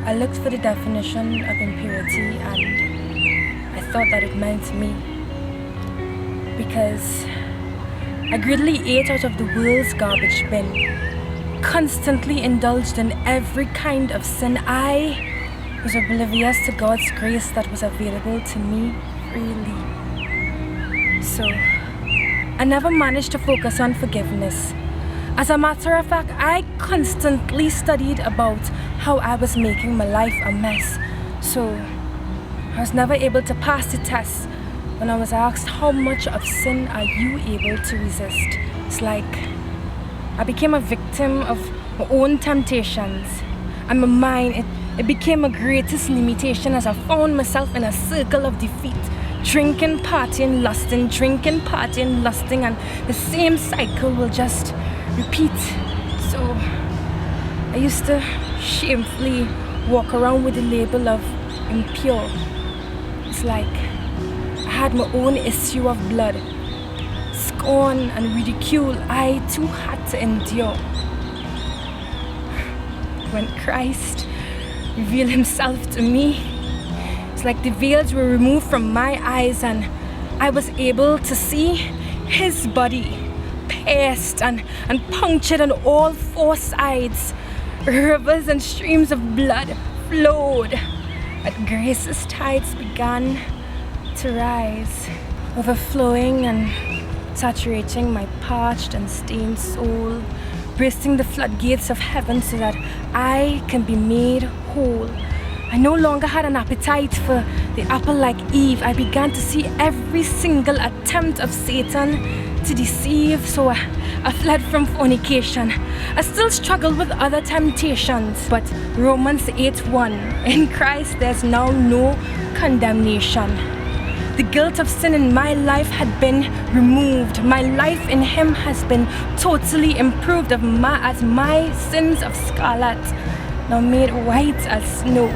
I looked for the definition of impurity and I thought that it meant me. Because I greedily ate out of the world's garbage bin, constantly indulged in every kind of sin. I was oblivious to God's grace that was available to me freely. So, I never managed to focus on forgiveness. As a matter of fact, I constantly studied about how I was making my life a mess. So, I was never able to pass the test when I was asked, how much of sin are you able to resist? It's like I became a victim of my own temptations, and my mind, it became my greatest limitation as I found myself in a circle of defeat. Drinking, partying, lusting, drinking, partying, lusting, and the same cycle will just repeat. So I used to shamefully walk around with the label of impure. It's like I had my own issue of blood. Scorn and ridicule I too had to endure. When Christ revealed himself to me, it's like the veils were removed from my eyes and I was able to see his body pierced and punctured on all four sides. Rivers and streams of blood flowed, but grace's tides began to rise, overflowing and saturating my parched and stained soul, bursting the floodgates of heaven so that I can be made whole. I no longer had an appetite for the apple like Eve. I began to see every single attempt of Satan to deceive, so I fled from fornication. I still struggled with other temptations, but Romans 8:1, in Christ there's now no condemnation. The guilt of sin in my life had been removed. My life in him has been totally improved, as my sins of scarlet now made white as snow.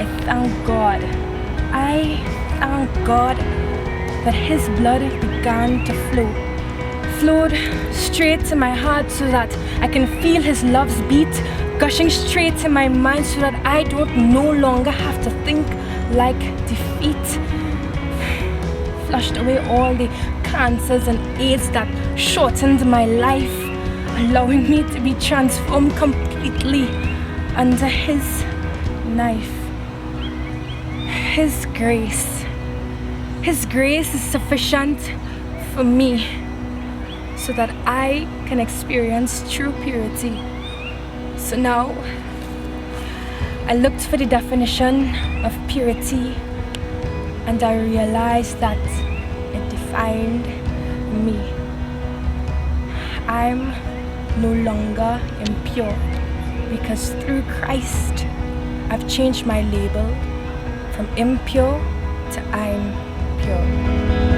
I thank God. I thank God that his blood began to flowed straight to my heart so that I can feel his love's beat gushing straight to my mind so that I don't no longer have to think like defeat. Flushed away all the cancers and AIDS that shortened my life, allowing me to be transformed completely under his knife. His grace is sufficient for me so that I can experience true purity. So now, I looked for the definition of purity and I realized that it defined me. I'm no longer impure because through Christ, I've changed my label from impure to I'm pure.